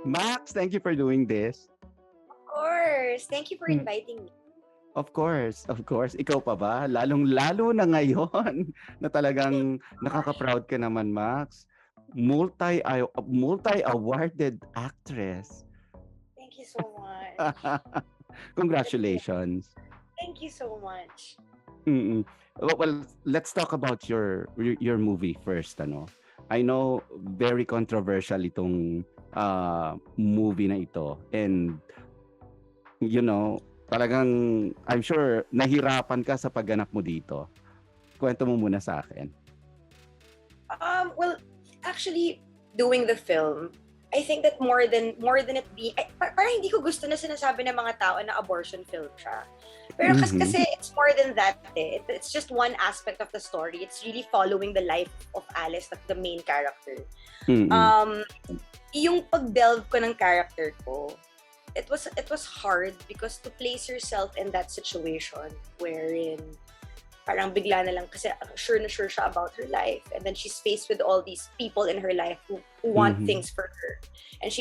Max, thank you for doing this. Of course. Thank you for Hmm. inviting me. Of course, of course. Ikaw pa ba? Lalong-lalo na ngayon na talagang nakaka-proud ka naman, Max. Multi-awarded actress. Thank you so much. Congratulations. Thank you so much. Mm-mm. Well, let's talk about your movie first, ano. I know very controversial itong movie na ito, and talagang I'm sure nahirapan ka sa pagganap mo dito. Kwento mo muna sa akin. Well, actually, doing the film, I think that more than it being, parang hindi ko gusto na sinasabi ng mga tao na abortion film siya. Pero Mhm. kasi it's more than that eh. It's just one aspect of the story. It's really following the life of Alice, the main character. Mm. Um, yung pag-delve ko ng character ko, it was hard because to place yourself in that situation wherein parang bigla na lang kasi sure na sure siya about her life, and then she's faced with all these people in her life who want Mhm. things for her, and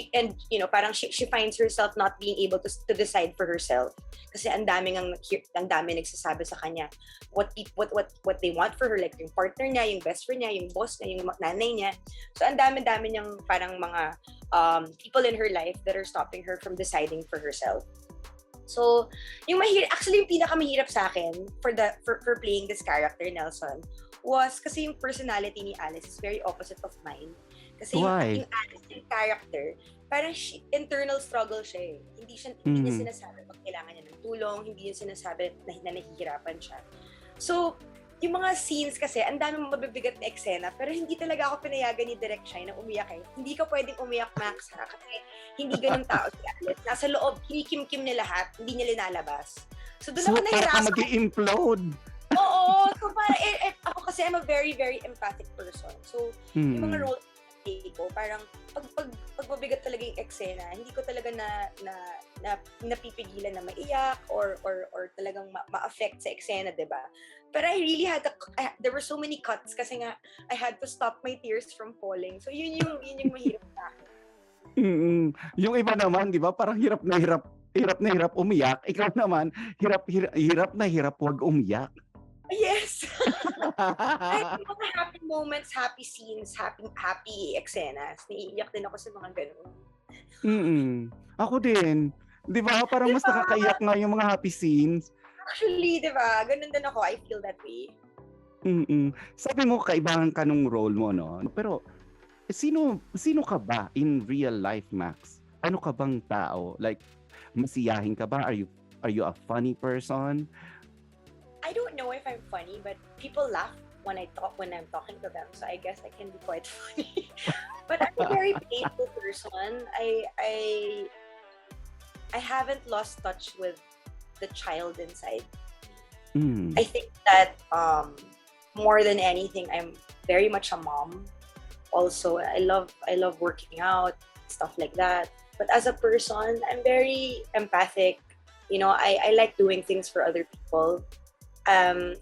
parang she finds herself not being able to decide for herself kasi ang dami nagsasabi sa kanya what they want for her, like yung partner niya, yung best friend niya, yung boss niya, yung nanay niya. So ang dami niyang parang mga people in her life that are stopping her from deciding for herself. So, actually yung pinakamahirap sa akin for playing this character, Nelson, was kasi yung personality ni Alice is very opposite of mine. Kasi Why? yung Alice, yung character, parang internal struggle siya eh. Hindi niya Mhm. sinasabi pag kailangan niya ng tulong, hindi niya sinasabi na nahihirapan siya. So, yung mga scenes kasi, ang dami mabibigat na eksena, pero hindi talaga ako pinayagan ni Direk Shine na umiyak eh. Hindi ka pwedeng umiyak, Max, ha? Kasi hindi ganun tao si Alice. Nasa loob, kinikim-kim niya lahat, hindi niya linalabas. So, doon So, ako para ka nahirapan. mag-implode. Oo! So, ako kasi I'm a very, very empathic person. So, yung mga Mm. role ko, parang pag mabigat talaga yung eksena, hindi ko talaga napipigilan na maiyak or talagang ma-affect sa eksena, 'di ba? But I really there were so many cuts kasi nga I had to stop my tears from falling. So yun yung mahirap sa akin. Mm. Yung iba naman, 'di ba, parang hirap na hirap umiyak. Ikaw naman, hirap na hirap 'wag umiyak. Yes! Kahit yung mga happy moments, happy scenes, happy eksenas, naiiyak din ako sa mga ganun. Mm. Ako din. 'Di ba, parang mas Diba? nakakaiyak nga yung mga happy scenes. Actually, diba? Ganun din ako. I feel that way. Mm. Sabi mo kaibahan ka nung role mo, 'no? Pero sino ka ba in real life, Max? Ano ka bang tao? Like, masiyahin ka ba? Are you a funny person? I don't know if I'm funny, but people laugh when I'm talking to them. So I guess I can be quite funny. But I'm a very playful person. I haven't lost touch with the child inside. Mm. I think that more than anything, I'm very much a mom. Also, I love working out, stuff like that. But as a person, I'm very empathic. I like doing things for other people. I'm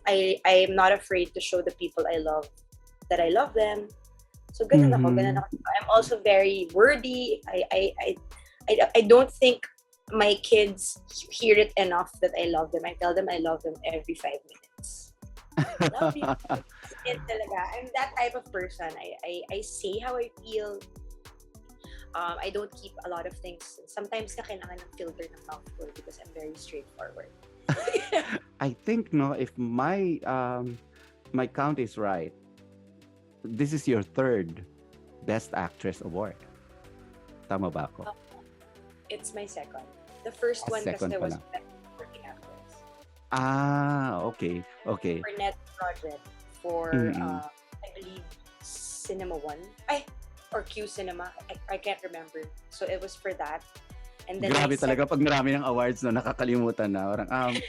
not afraid to show the people I love that I love them. So ganun Mhm. ako. I'm also very wordy. I don't think my kids hear it enough that I love them. I tell them I love them every 5 minutes. Love you. It talaga. I'm that type of person. I say how I feel. I don't keep a lot of things. Sometimes na kailangan ng filter ng mouth ko because I'm very straightforward. I think, no, if my count is right, this is your third Best Actress award. Tama ba ako? It's my second. The first one Second kasi pa was lang. Best Supporting Actress. Okay. For Net Project, for Mm-mm. I believe Cinema One, or Q Cinema. I can't remember. So it was for that. And then Grabe talaga pag marami ng awards, no, nakakalimutan na. Parang,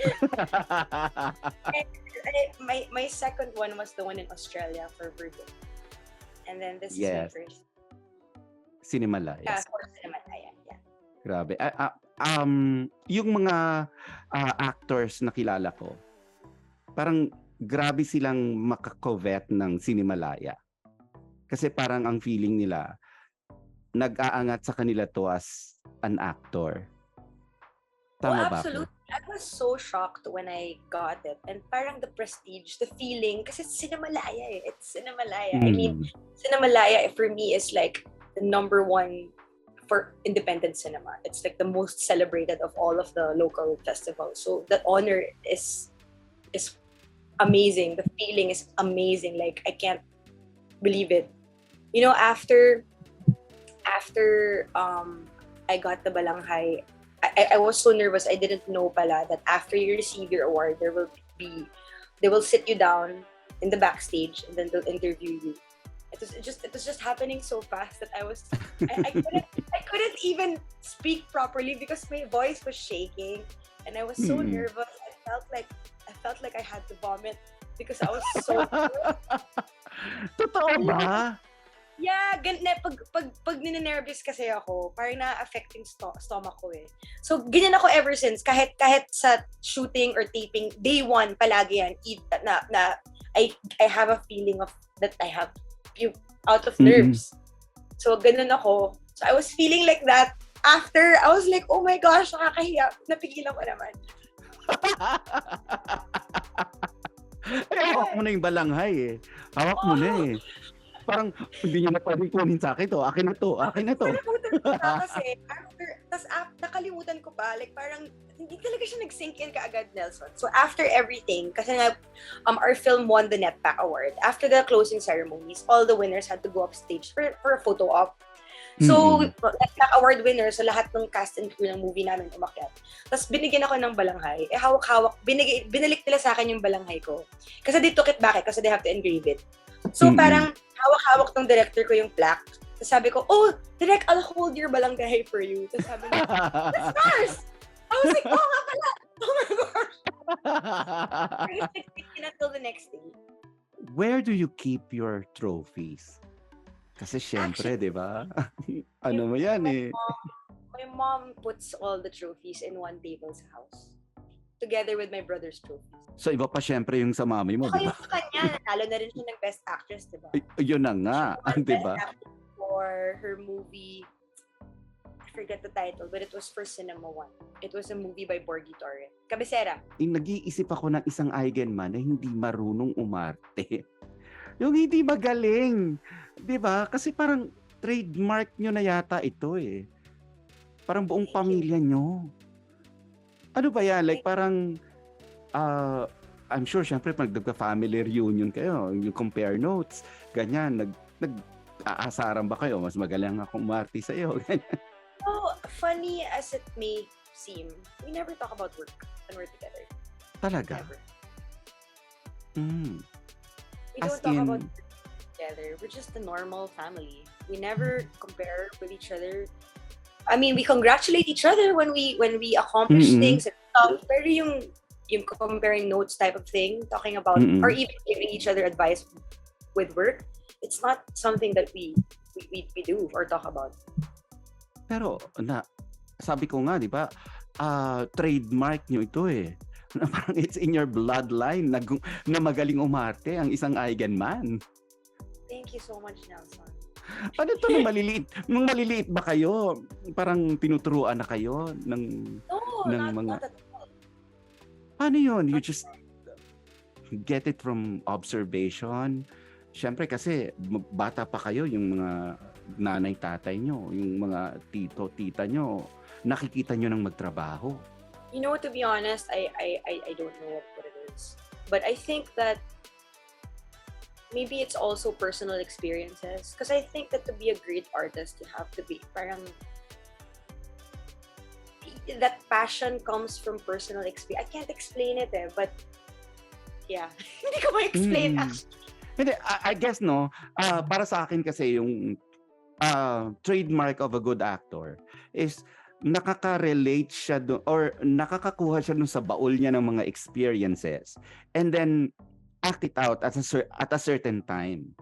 my second one was the one in Australia for Virgin. And then this is my yes, first. Cinemalaya. For Cinemalaya. Yeah. Grabe. Yung mga actors na kilala ko, parang grabe silang makakovet ng Cinemalaya. Kasi parang ang feeling nila, nag-aangat sa kanila to as an actor. Oh, Tama ba ako? absolutely. I was so shocked when I got it. And parang the prestige, the feeling, kasi it's Cinemalaya eh. It's Cinemalaya. I mean, Cinemalaya for me is like the number one for independent cinema. It's like the most celebrated of all of the local festivals. So the honor is amazing. The feeling is amazing. Like I can't believe it. You know, after I got the Balanghay, I was so nervous. I didn't know pala that after you receive your award, they will sit you down in the backstage and then they'll interview you. It was just happening so fast that I couldn't even speak properly because my voice was shaking and I was so nervous. I felt like I had to vomit because I was so Totoo ba? Yeah, pag ninenervous kasi ako, parang na-affect yung stomach ko eh. So, ganyan ako ever since. Kahit sa shooting or taping, day one, palagi yan. I have a feeling of that I have puke out of nerves. So, ganun ako. So, I was feeling like that. After, I was like, oh my gosh, nakakahiya. Napigilan ko naman. Hawak mo na yung balanghay eh. Hawak mo na eh. Parang hindi niya na pwedeng kunin sa akin to. Akin na to. Nakalimutan ko na kasi nakalimutan ko pa. Like parang hindi talaga siya nag-sink in kaagad, Nelson. So after everything, kasi nga our film won the NetPac Award. After the closing ceremonies, all the winners had to go up stage for a photo op. So, NetPac Award winners, so lahat ng cast and crew ng movie namin umakyat. Tapos binigyan ako ng balanghay. Hawak-hawak, binalik nila sa akin yung balanghay ko. Kasi they took it back kasi they have to engrave it. So parang hawak-hawak ng director ko yung plaque. Tapos sabi ko, oh, Direk, I'll hold your balanghay for you. Tapos sabi niya, that's ours! I was like, oh nga pala! Oh my gosh! Until the next day. Where do you keep your trophies? Kasi syempre, di ba? Ano mo yan eh. My mom puts all the trophies in one table sa house. Together with my brother's trophies. So iba pa syempre yung sa mami mo, di ba? Sa kanya, nalo na rin siya ng Best Actress, di ba? Yun na nga, di ba? For her movie, I forget the title, but it was for Cinema One. It was a movie by Borgie Torre. Cabecera. Nag-iisip ako ng isang Eigenmann na hindi marunong umarte. Yung hindi magaling. Di ba? Kasi parang trademark nyo na yata ito eh. Parang buong pamilya nyo. Ano ba yan? Like parang, I'm sure syempre pag nagka-family reunion kayo, you compare notes, ganyan, nag-aasaran ba kayo? Mas magaling akong umarte sa'yo. Oh, funny as it may seem, we never talk about work when we're together. Talaga? Never. We don't talk about work together. We're just a normal family. We never compare with each other. I mean, we congratulate each other when we accomplish things and stuff. Pero yung comparing notes type of thing, talking about or even giving each other advice with work, it's not something that we do or talk about. Pero sabi ko nga, di ba, trademark nyo ito eh. Na parang it's in your bloodline na magaling umarte ang isang Eigenmann. Thank you so much, Nelson. Ano to, nung maliliit ba kayo? Parang tinuturuan na kayo ng mga... Not at all. Paano yun? You just get it from observation? Siyempre kasi bata pa kayo, yung mga nanay, tatay nyo, yung mga tito, tita nyo, nakikita nyo nang magtrabaho. You know, to be honest, I don't know what it is. But I think that maybe it's also personal experiences. Because I think that to be a great artist, you have to be parang that passion comes from personal experience. I can't explain it but yeah, hindi ko ma-explain actually. Hindi, I guess para sa akin kasi yung trademark of a good actor is nakaka-relate siya or nakakakuha siya sa baul niya ng mga experiences and then act it out at a certain time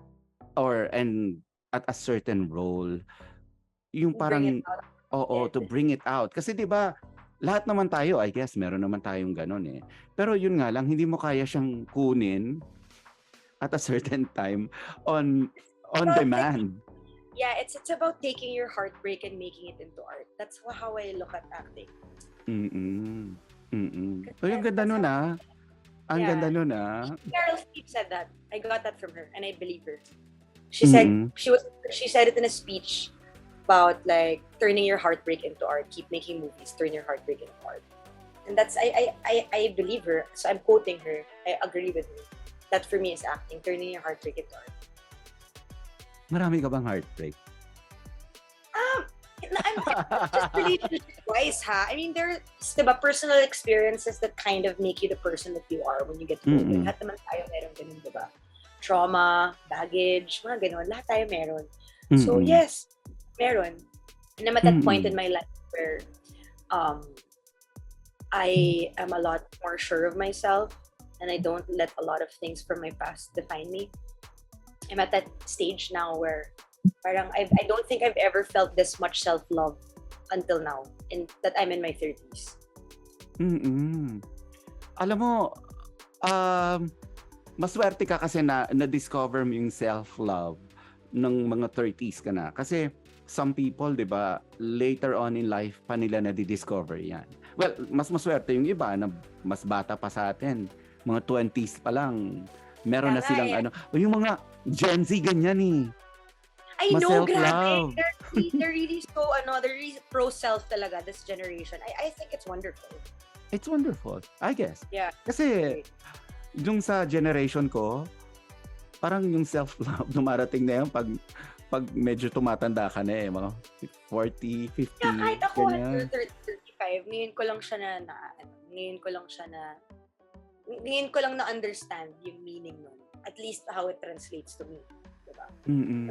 and at a certain role. Yung parang to bring it out. Kasi 'di ba, lahat naman tayo, I guess, meron naman tayong ganun eh. Pero yun nga lang, hindi mo kaya siyang kunin at a certain time on demand. Yeah, it's about taking your heartbreak and making it into art. That's how I look at acting. Mm. Mm. 'Cause Uy, ang ganda that's nun, how, Ang yeah. ganda nun, ah. Meryl Streep said that. I got that from her, and I believe her. She said Mm. she said it in a speech about like turning your heartbreak into art. Keep making movies, turn your heartbreak into art. And that's I believe her. So I'm quoting her. I agree with her. That for me is acting, turning your heartbreak into art. Marami ka bang heartbreak? I'm not just relationship-wise, ha? I mean, there's diba, personal experiences that kind of make you the person that you are when you get older. Mm. Lahat naman tayo meron ganun, diba? Trauma, baggage, mga ganun. Lahat tayo meron. So, Mm. yes, meron. And I'm at that point in my life where I am a lot more sure of myself and I don't let a lot of things from my past define me. I'm at that stage now where parang I don't think I've ever felt this much self-love until now, in that I'm in my 30s. Alam mo, maswerte ka kasi na-discover mo yung self-love ng mga 30s ka na. Kasi some people, 'di ba, later on in life pa nila na-discover 'yan. Well, mas maswerte yung iba na mas bata pa sa atin. Mga 20s pa lang. Meron na silang yung mga Gen Z ganyan eh. I know, grabe. Self-love. They're really so, they're really pro-self talaga, this generation. I think it's wonderful. It's wonderful, I guess. Yeah. Kasi, yung sa generation ko, parang yung self-love dumarating na yun pag medyo tumatanda ka na eh, mga 40, 50, Yeah, kahit ako, ganyan. 35, ngayon ko lang na-understand yung meaning nun. At least how it translates to me.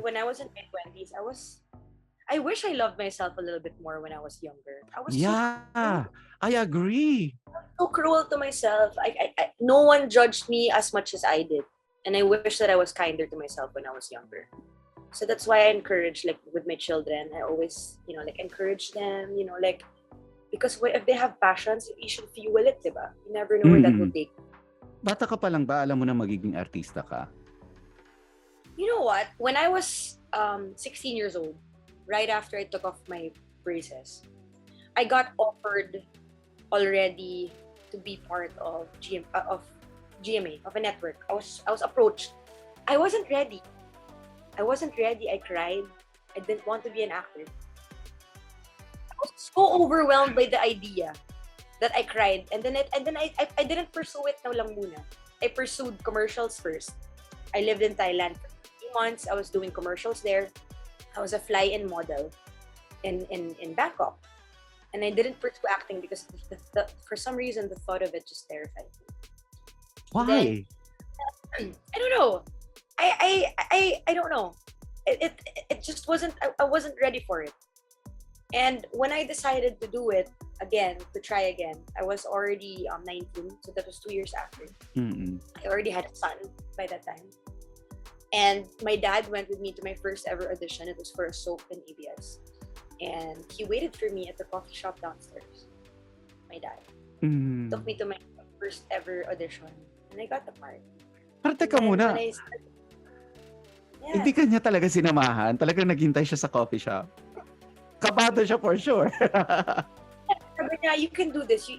When I was in my 20s, I wish I loved myself a little bit more when I was younger. I was I agree. so cruel to myself. No one judged me as much as I did. And I wish that I was kinder to myself when I was younger. So that's why I encourage, like, with my children, I always, encourage them, because if they have passions, you should fuel it, diba? You never know where that will take. Bata ka pa lang ba, alam mo na magiging artista ka? You know what? When I was 16 years old, right after I took off my braces, I got offered already to be part of GMA, of a network. I was approached. I wasn't ready. I cried. I didn't want to be an actor. I was so overwhelmed by the idea that I cried, and then I didn't pursue it na lang muna. I pursued commercials first. I lived in Thailand for 3 months. I was doing commercials there. I was a fly-in model in Bangkok, and I didn't pursue acting because for some reason the thought of it just terrified me. Why? Then, I don't know. I don't know. It just wasn't. I wasn't ready for it. And when I decided to do it again, to try again, I was already 19, so that was 2 years after. I already had a son by that time. And my dad went with me to my first ever audition. It was for a soap in ABS. And he waited for me at the coffee shop downstairs. My dad took me to my first ever audition. And I got the part. Pero teka muna. Hindi ka niya talaga sinamahan? Talagang naghintay siya sa coffee shop? Kabado siya for sure. Sabi niya, you can do this. You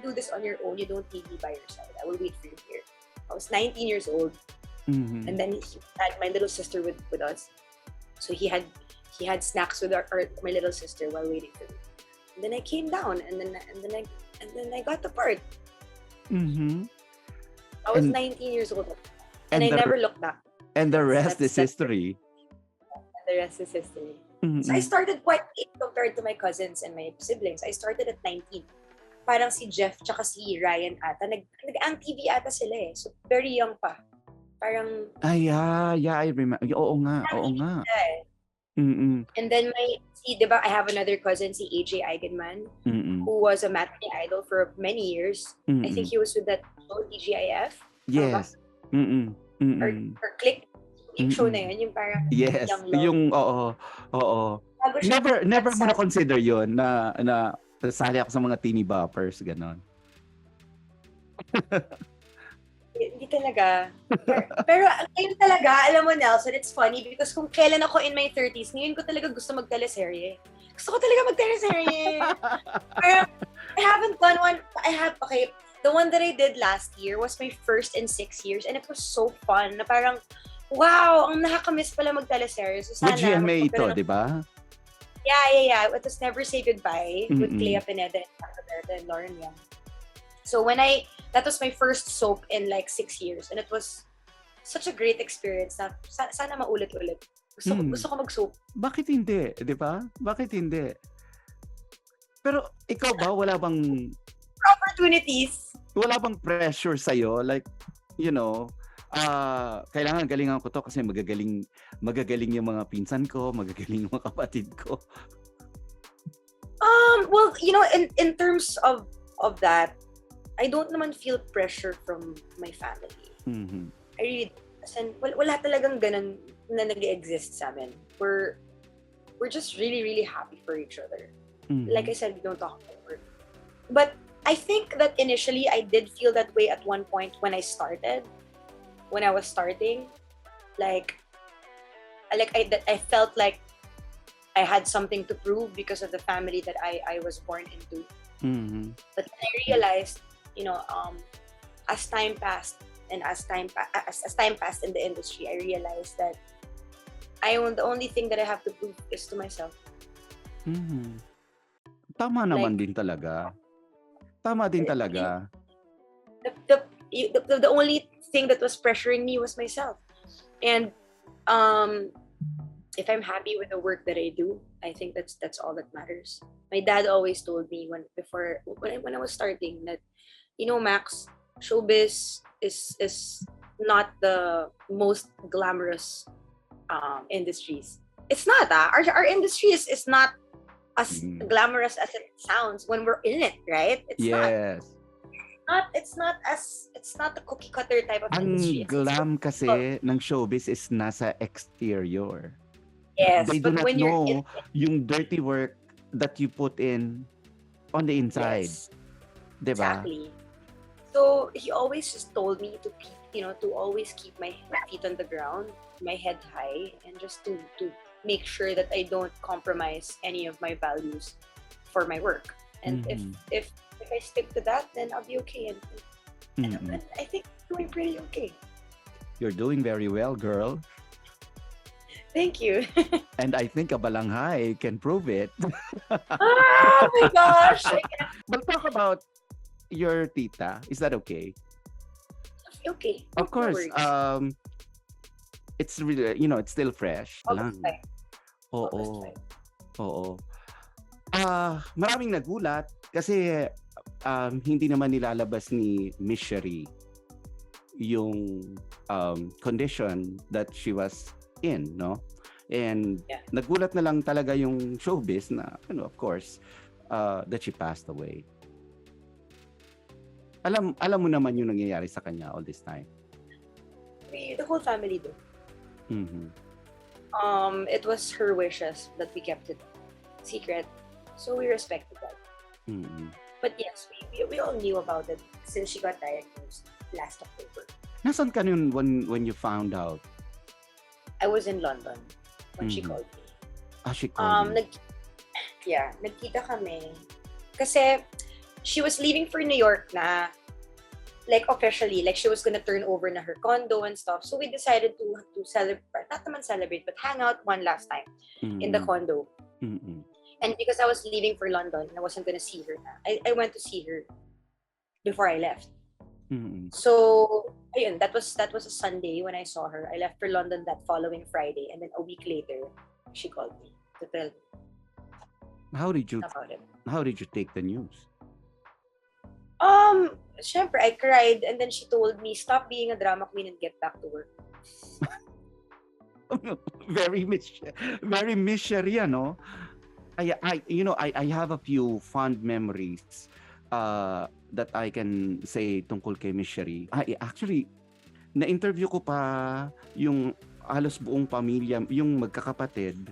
do this on your own. You don't need me by your side. I will wait for you here. I was 19 years old. And then he had my little sister with us. So he had snacks with my little sister while waiting for me. And then I came down, and then I got the part. I was 19 years old, and I never looked back. And the rest is history. The rest is history. So I started quite late compared to my cousins and my siblings. I started at 19. Parang si Jeff tsaka si Ryan ata, nag-ang TV ata sila eh. So very young pa. Parang... yeah, I remember. Oo nga. And then diba, I have another cousin, si AJ Eigenmann, who was a matinee idol for many years. I think he was with that show, TGIF. Yes. Or Click. Yung show na yun, yung parang yes, young love. Yung, oo. Never mo na-consider yun na sali ako sa mga teeny boppers, gano'n. Hindi Hindi talaga. Pero ngayon talaga, alam mo Nelson, it's funny because kung kailan ako in my 30s, ngayon ko talaga gusto mag-teleserye. Gusto ko talaga mag-teleserye. Pero I haven't done one. Okay, the one that I did last year was my first in 6 years and it was so fun na parang, wow, ang nakakamiss pala mag-teleserye. So sana, With GMA ito, magkaroon ng- di ba? Yeah. It was Never Say Goodbye with Clea Pineda and Mark Gil and Lauren Young. So that was my first soap in like 6 years and it was such a great experience na sana maulit-ulit. Gusto ko mag-soap. Bakit hindi? Di ba? Bakit hindi? Pero ikaw ba, wala bang Opportunities. pressure sa'yo? Like, you know, kailangan galingan ko to kasi magagaling yung mga pinsan ko, magagaling yung mga kapatid ko. Well, you know, in terms of that, I don't naman feel pressure from my family. Mhm. I really, wala talagang ganun na nag-exist sa amin. We're just really, really happy for each other. Mhm. Like I said, we don't talk about work. But I think that initially I did feel that way at one point when I was starting. Like I felt like I had something to prove because of the family that I was born into. Mhm. But then I realized, you know, as time passed and as time passed in the industry, I realized that the only thing that I have to prove is to myself. Mhm. Tama naman Like, din talaga. Tama din talaga. the only thing that was pressuring me was myself. And if I'm happy with the work that I do, I think that's all that matters. My dad always told me when I was starting that, you know, Max, showbiz is not the most glamorous industries. It's not. Our industry is not as glamorous as it sounds when we're in it, right? Yes. It's not the cookie cutter type of industry. Ang glam kasi ng showbiz is nasa exterior. Yes, They do but not when you're in know yung dirty work that you put in on the inside. yes, Diba? exactly. So he always just told me to keep, to always keep my feet on the ground, my head high, and just to make sure that I don't compromise any of my values for my work. And if I stick to that, then I'll be okay. And I think I'm doing pretty okay. You're doing very well, girl. Thank you. And I think Kabalanghay can prove it. Oh my gosh! We'll talk about your tita. Is that okay? Okay. Of course. No It's really, it's still fresh. August Lang. 5. Oo. August 5. Oo. Maraming nagulat kasi hindi naman nilalabas ni Miss Cherie yung condition that she was in, no? And nagulat na lang talaga yung showbiz na, of course, that she passed away. Alam mo naman yung nangyayari sa kanya all this time. The whole family do. Mhm. It was her wishes that we kept it secret, so we respected that. Mhm. But yes, we all knew about it since she got diagnosed last October. Nasaan ka nun when you found out? I was in London when she called me. She called you. Nagkita kami. Kasi she was leaving for New York na, like officially, like she was gonna turn over na her condo and stuff. So we decided to celebrate, not naman celebrate, but hang out one last time in the condo. Mm-mm. And because I was leaving for London and I wasn't gonna see her na, I went to see her before I left. Mm-mm. So, ayun, that was a Sunday when I saw her. I left for London that following Friday, and then a week later, she called me to tell me How did you about it. take the news? Syempre, I cried, and then she told me, stop being a drama queen and get back to work. Very Miss Cherie, no? I have a few fond memories that I can say tungkol kay Miss Cherie. Actually, na-interview ko pa yung halos buong pamilya, yung magkakapatid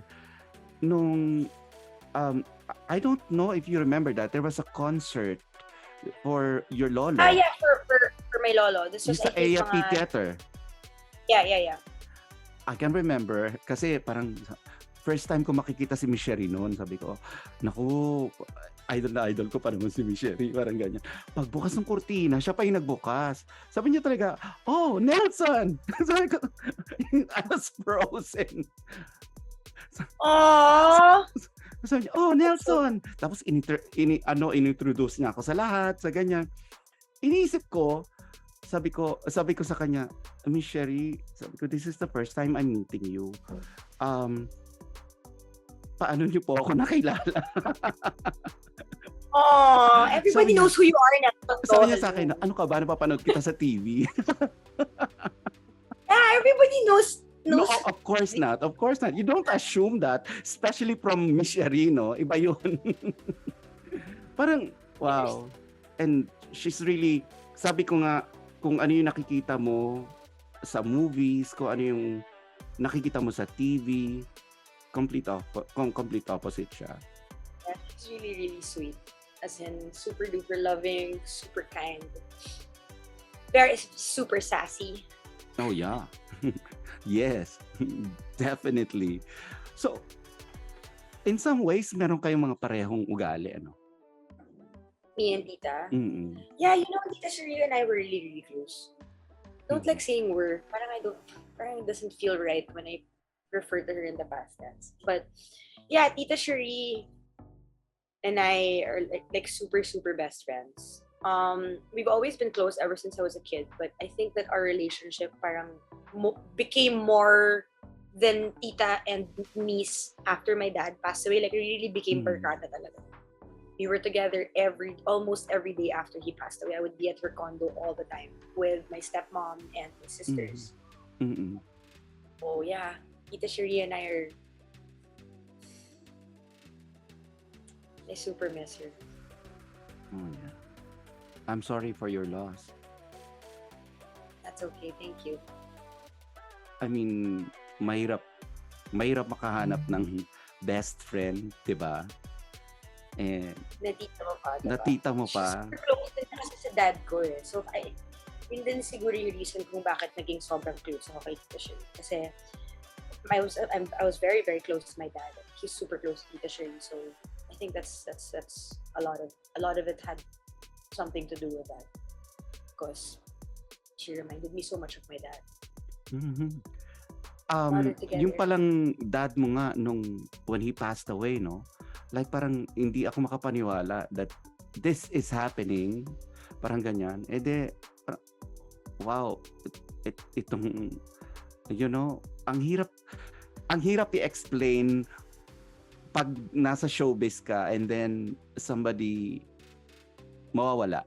nung I don't know if you remember that there was a concert for your lola. Yeah, for my lolo. This Yung was, sa I think, AFP mga, Theater. yeah. I can remember kasi parang first time ko makikita si Miss Cherie noon, sabi ko, naku, idol na idol ko pa naman si Miss Cherie, parang ganyan. Pagbukas ng kurtina, siya pa yung nagbukas. Sabi niya talaga, oh, Nelson! Sabi ko, I was frozen. Aww! Sabi niya, oh, Nelson! Tapos inintroduce niya ako sa lahat, sa ganyan. Iniisip ko, sabi ko sa kanya, Miss Cherie, sabi ko, this is the first time I'm meeting you. Paano niyo po ako nakilala? Oh, everybody Sabi niya- knows who you are now. Sabi niya sa akin, ano ka ba? Napapanood kita sa TV? Yeah, everybody knows. No, of course not. Of course not. You don't assume that, especially from Miss Cherie, no? Iba yun. Parang, wow. And she's really, sabi ko nga, kung ano yung nakikita mo sa movies, kung ano yung nakikita mo sa TV, complete opposite siya. Yeah, she's really, really sweet. As in, super duper loving, super kind. Very super sassy. Oh, yeah. Yes, definitely. So, in some ways, meron kayong mga parehong ugali, ano? Me and Tita. Mm-mm. Yeah, you know, Tita Cherie and I were really, really close. Don't like saying we're. Parang it doesn't feel right when I refer to her in the past tense. But yeah, Tita Cherie and I are like super, super best friends. We've always been close ever since I was a kid, but I think that our relationship parang became more than Tita and niece after my dad passed away. Like, it really became barkada talaga. We were together almost every day after he passed away. I would be at her condo all the time with my stepmom and my sisters. Mm-mm. Oh yeah, Tita Cherie and I super miss her. Oh, yeah. I'm sorry for your loss. That's okay, thank you. I mean, mahirap makahanap ng best friend, 'di ba? And Natita mo pa, diba? natita mo pa. Super close din kasi sa dad ko eh. So, yun din siguro yung reason kung bakit naging sobrang close ako kay Tita Cherie. Kasi I was very, very close to my dad. He's super close to Tita Cherie. So, I think that's a lot of it had something to do with that. Because she reminded me so much of my dad. Mhm. Mother together. Yung palang dad mo nga when he passed away, no? Like parang hindi ako makapaniwala that this is happening. Parang ganyan. Wow. Itong, you know, ang hirap i-explain pag nasa showbiz ka and then somebody mawawala.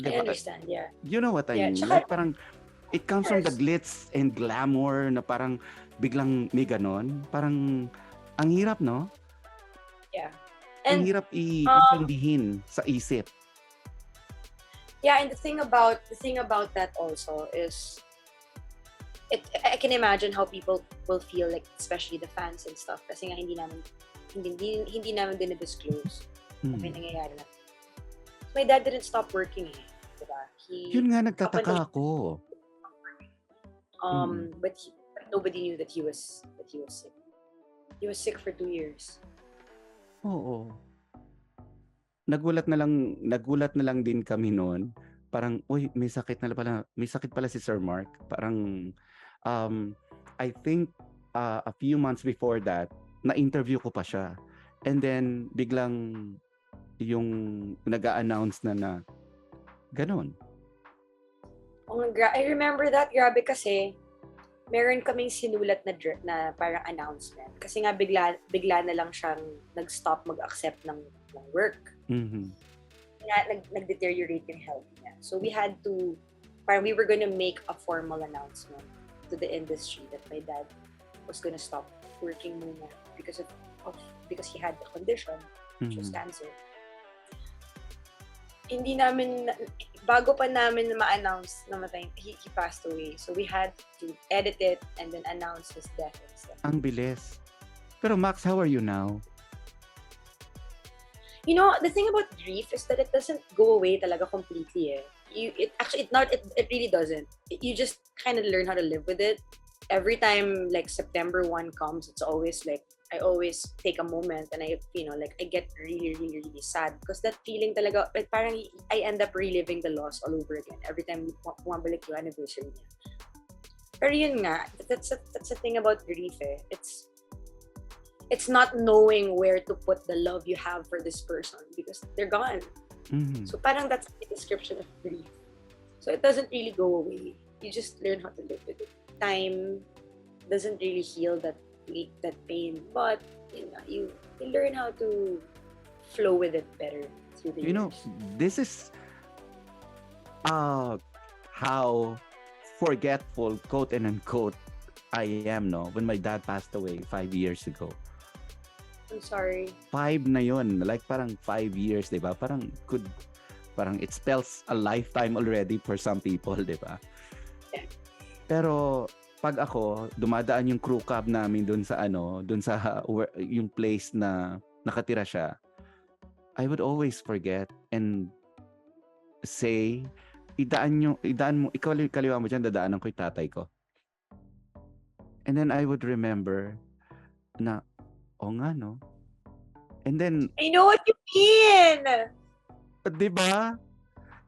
I understand, yeah. You know what I Yeah, mean? tsaka- Like parang it comes from the glitz and glamour na parang biglang may ganon. Parang ang hirap, no? Yeah. Ang And hirap intindihin sa isip. yeah, and the thing about that also is I can imagine how people will feel, like especially the fans and stuff, kasi nga hindi namin dinidisclose na may nangyayari na. My dad didn't stop working eh. Diba? Yun nga, nagtataka ako. But nobody knew that he was sick. He was sick for 2 years. Oo. Nagulat na lang din kami noon. Parang, uy, may sakit pala si Sir Mark. Parang, I think a few months before that, na-interview ko pa siya. And then, biglang yung nag-a-announce na ganon. I remember that, grabe kasi meron kaming sinulat na parang announcement. Kasi nga bigla na lang siyang nag-stop mag-accept ng work. Mm-hmm. Nag-deteriorate yung health niya. So we had to, parang we were gonna make a formal announcement to the industry that my dad was gonna stop working muna because he had the condition, which was cancer. Bago pa namin ma-announce na he passed away. So we had to edit it and then announce his death and stuff. Ang bilis. Pero Max, how are you now? You know, the thing about grief is that it doesn't go away talaga completely eh. it really doesn't. You just kind of learn how to live with it. Every time like September 1 comes, it's always like I always take a moment and I get really, really, really sad because that feeling talaga, like parang I end up reliving the loss all over again every time bumabalik yung anniversary niya. Pero yun nga, that's the thing about grief eh. It's not knowing where to put the love you have for this person because they're gone. Mhm. So parang that's the description of grief. So it doesn't really go away. You just learn how to live with it. Time doesn't really heal that pain, but you learn how to flow with it better through the You know, years. this is how forgetful, quote and unquote, I am, no? When my dad passed away 5 years ago. I'm sorry. 5 na yun. Like parang 5 years, di ba? Parang it spells a lifetime already for some people, di ba? Yeah. Pero pag ako, dumadaan yung crew cab namin dun sa yung place na nakatira siya, I would always forget and say, idaan mo, ikaw kaliwa mo dyan, dadaanan ko yung tatay ko. And then I would remember na, nga no. And then, I know what you mean! di ba?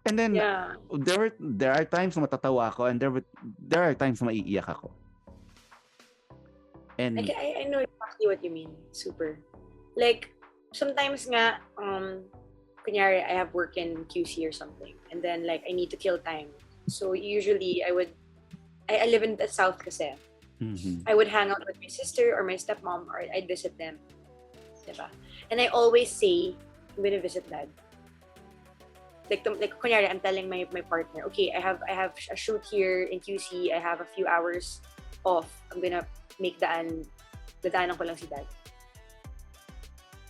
And then, Yeah. there are times na matatawa ako and there are times na maiiyak ako. And Like, I know exactly what you mean. Super. Like, sometimes nga, kunyari, I have work in QC or something. And then, like, I need to kill time. So, usually, I live in the South kasi. mhm. I would hang out with my sister or my stepmom or I'd visit them. Diba? And I always say, I'm gonna visit dad. Like kunyari, I'm telling my partner, okay, I have a shoot here in QC. I have a few hours off. I'm gonna make dadaanan ko lang si dad.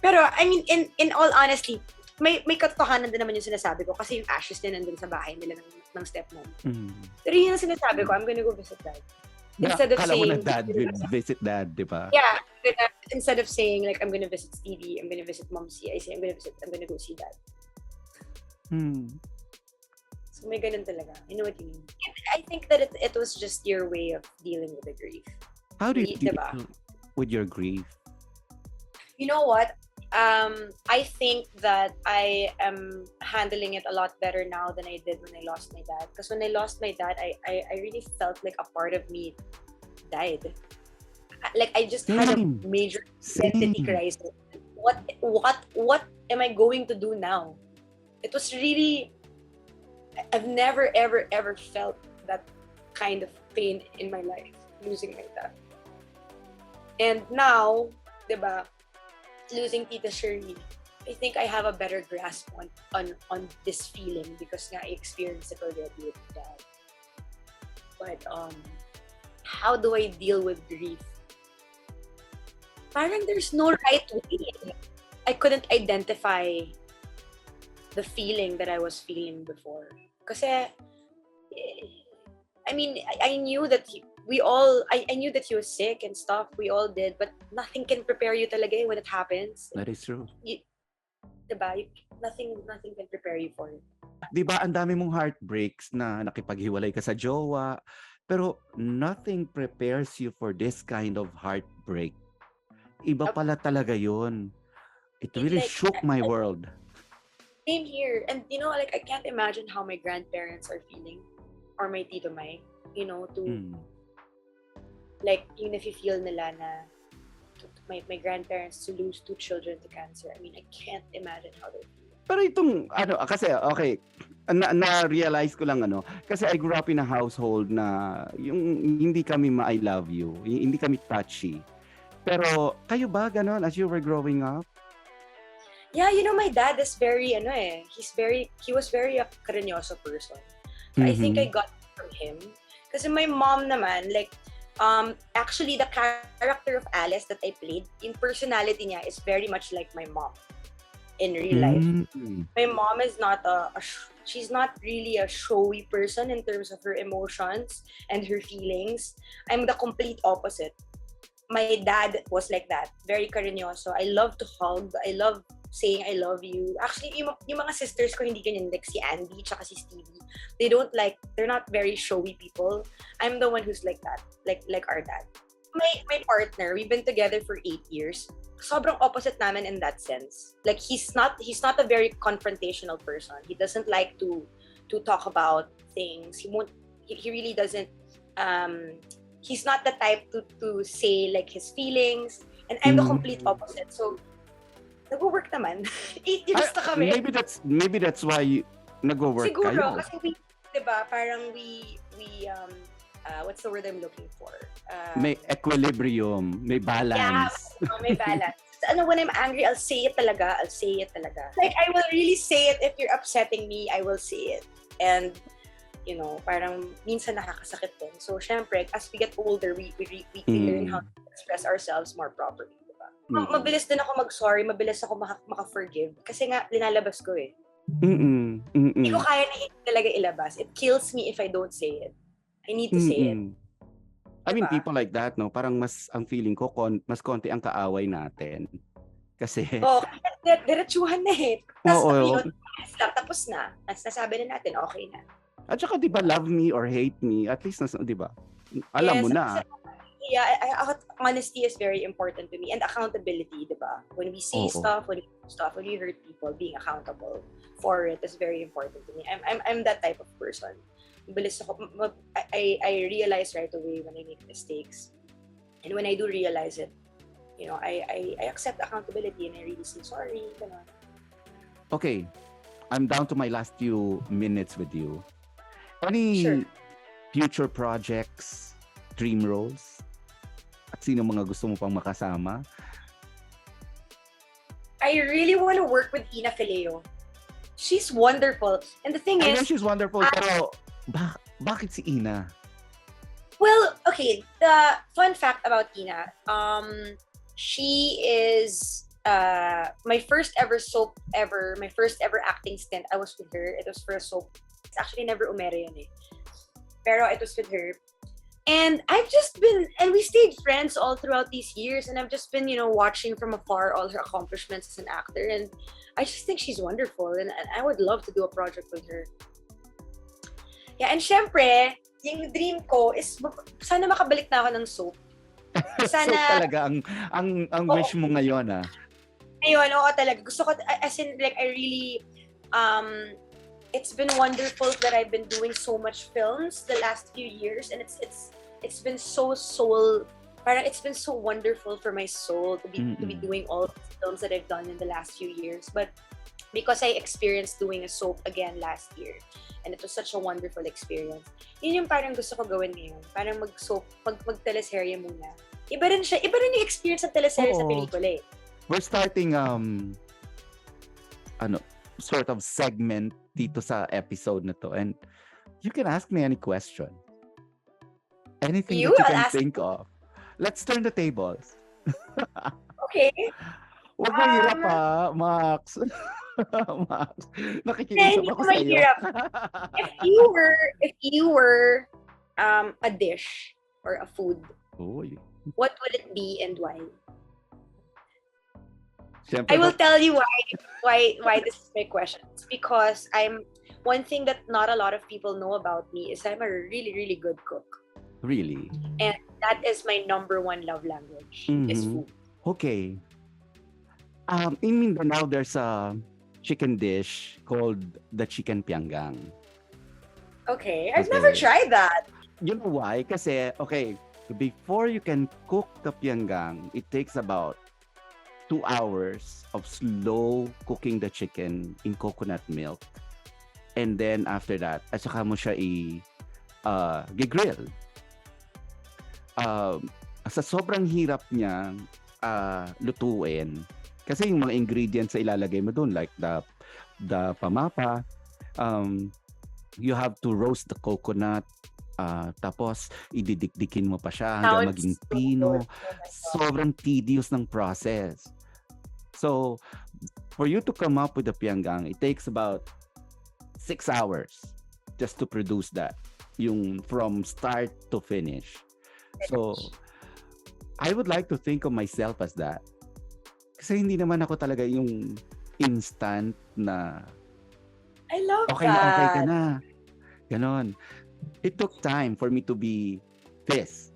Pero, I mean, in all honesty, may katotohanan din naman yung sinasabi ko kasi yung ashes niya nandun sa bahay nila ng stepmom. Mhm. Pero yun ang sinasabi ko, I'm gonna go visit dad. Instead of Kala mo na saying, dad, visit dad, di ba? yeah, instead of saying like I'm gonna visit Stevie, I'm gonna visit Mom C, I say I'm gonna go see dad. So may ganun talaga. I know what you mean. I think that it was just your way of dealing with the grief. How do you deal Diba? with your grief? You know what? I think that I am handling it a lot better now than I did when I lost my dad. Because when I lost my dad, I really felt like a part of me died. Like I just had a Same. major identity Same. crisis. What am I going to do now? It was really, I've never ever felt that kind of pain in my life, losing my dad. And now, diba, losing Tita Cherie, I think I have a better grasp on this feeling because nga I experienced it already with dad. But how do I deal with grief? Parang there's no right way. I couldn't identify the feeling that I was feeling before. Kasi, I mean, I knew that I knew that he was sick and stuff. We all did, but nothing can prepare you talaga when it happens. That is true. Diba? Nothing can prepare you for it. Di ba, ang dami mong heartbreaks na nakipaghiwalay ka sa jowa, pero nothing prepares you for this kind of heartbreak. Iba pala talaga yun. It really Like, shook my world. Same here. And like I can't imagine how my grandparents are feeling or my Tito Mai, to like even if you feel nila na my grandparents to lose 2 children to cancer. I mean, I can't imagine how they feel. Pero itong, kasi, okay, na-realize ko lang, kasi I grew up in a household na yung hindi kami ma-I love you, hindi kami touchy. Pero, kayo ba ganon as you were growing up? Yeah, my dad is very, he was very a karinyoso person. So I think I got it from him. Kasi my mom naman, like, actually the character of Alice that I played, yung personality niya is very much like my mom in real life. My mom is not she's not really a showy person in terms of her emotions and her feelings. I'm the complete opposite. My dad was like that, very karinyoso. I love to hug. I love saying I love you. Actually, yung mga sisters ko hindi ganyan, like si Andy tsaka si Stevie. They're not very showy people. I'm the one who's like that, like our dad. My partner, we've been together for 8 years. Sobrang opposite namin in that sense. Like he's not a very confrontational person. He doesn't like to talk about things. He really doesn't he's not the type to say like his feelings, and I'm the complete opposite. So nag-work naman. 8 years na kami. Maybe that's why nag-work Siguro, kayo. kasi we, diba, parang we what's the word I'm looking for? May equilibrium, may balance. Yeah, may balance. When I'm angry, I'll say it talaga. Like, I will really say it. If you're upsetting me, I will say it. And, parang minsan nakakasakit din. So, syempre, as we get older, we learn how to express ourselves more properly. Mabilis din ako mag-sorry, mabilis ako maka-forgive. Kasi nga, linalabas ko eh. Hindi ko kaya na talaga ilabas. It kills me if I don't say it. I need to say it. I mean, people like that, no? Parang ang feeling ko, mas konti ang kaaway natin. Kasi... diretsuhan na eh. Tapos na. Nasabi na natin, okay na. At saka, di ba, love me or hate me, at least, di ba? Alam mo na. Yeah, honesty is very important to me, and accountability, diba? When we say stuff, when we do stuff, when we hurt people, being accountable for it is very important to me. I'm that type of person. Bilis ako, I realize right away when I make mistakes, and when I do realize it, I accept accountability and I really say sorry. Ganun. Okay, I'm down to my last few minutes with you. Any future projects, dream roles? At sino mga gusto mo pang makasama? I really want to work with Ina Fileo. She's wonderful. And the thing I is... know she's wonderful, pero bakit si Ina? Well, okay. The fun fact about Ina, she is my first ever soap ever, my first ever acting stint. I was with her. It was for a soap. It's actually never umere yun eh. Pero it was with her. And we stayed friends all throughout these years, and I've just been, watching from afar all her accomplishments as an actor, and I just think she's wonderful, and I would love to do a project with her. Yeah, and syempre, yung dream ko is, sana makabalik na ako ng soap. Sana... So talaga, ang wish mo ngayon, ah? Ngayon, oo talaga. Gusto ko, as in, like, I really, it's been wonderful that I've been doing so much films the last few years, and it's been so parang it's been so wonderful for my soul to be doing all the films that I've done in the last few years. But because I experienced doing a soap again last year, and it was such a wonderful experience, yun yung parang gusto ko gawin ngayon. Parang mag-soap, mag-teleserye muna. Iba rin yung experience ng teleserye sa pelikula eh. We're starting sort of segment dito sa episode na to, and you can ask me any question. Anything that you can think of. Let's turn the tables. Okay. Huwag mahirap Max. Max, nakikiusap ako sa'yo. Mahirap. If you were a dish or a food, what would it be and why? Siyempre, I will tell you why this is my question. It's because one thing that not a lot of people know about me is I'm a really, really good cook. Really? And that is my number one love language, is food. Okay. In Mindanao, there's a chicken dish called the chicken pianggang. Okay. I've never tried that. You know why? Kasi, before you can cook the pianggang, it takes about 2 hours of slow cooking the chicken in coconut milk. And then after that, at saka mo siya i-grill. Sa sobrang hirap niya lutuin, kasi yung mga ingredients na ilalagay mo doon, like the pamapa, you have to roast the coconut, tapos ididikdikin mo pa siya hanggang maging pino. Sobrang tedious ng process. So, for you to come up with the pianggang, it takes about 6 hours just to produce that, yung from start to finish. So, I would like to think of myself as that. Kasi hindi naman ako talaga yung instant na I love okay ka that. na. Ganon. It took time for me to be this.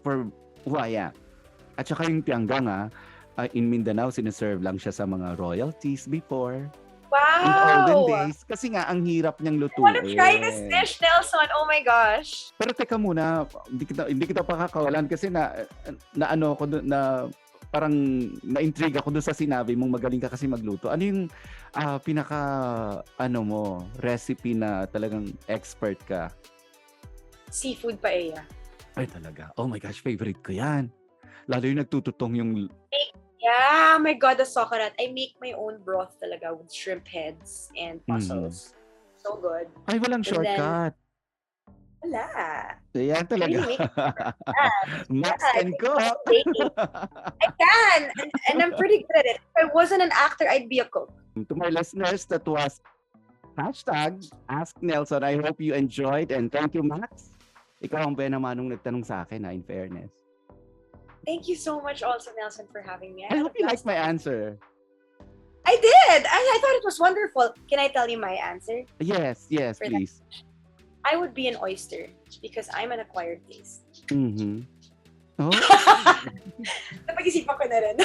For who I am. At saka yung tianggang in Mindanao, sinaserve lang siya sa mga royalties before. In the olden Wow! days. Kasi nga, ang hirap niyang I wanna try this lutuin. dish, Nelson. Oh my gosh. Pero teka muna, hindi kita pakakawalan kasi na ano ako na parang na-intrigue ako doon sa sinabi mong magaling ka kasi magluto. Ano yung pinaka recipe na talagang expert ka? Seafood paella. Ay talaga. Oh my gosh, favorite ko 'yan. Lalo yung nagtututong yung Yeah, my God, the sokarat. I make my own broth talaga with shrimp heads and mussels. So good. ay walang And then, shortcut. wala. Yan talaga. Really make Max Yeah, can cook. baking. I can, and I'm pretty good at it. If I wasn't an actor, I'd be a cook. To my listeners, that was #Ask Nelson. I hope you enjoyed and thank you, Max. Ikaw ang benamanong nagtanong sa akin, in fairness. Thank you so much also, Nelson, for having me. I hope you liked my answer. I did. I thought it was wonderful. Can I tell you my answer? Yes, For that. please. I would be an oyster because I'm an acquired taste. Mm-hmm. Oh. Napag-isipan ko na rin.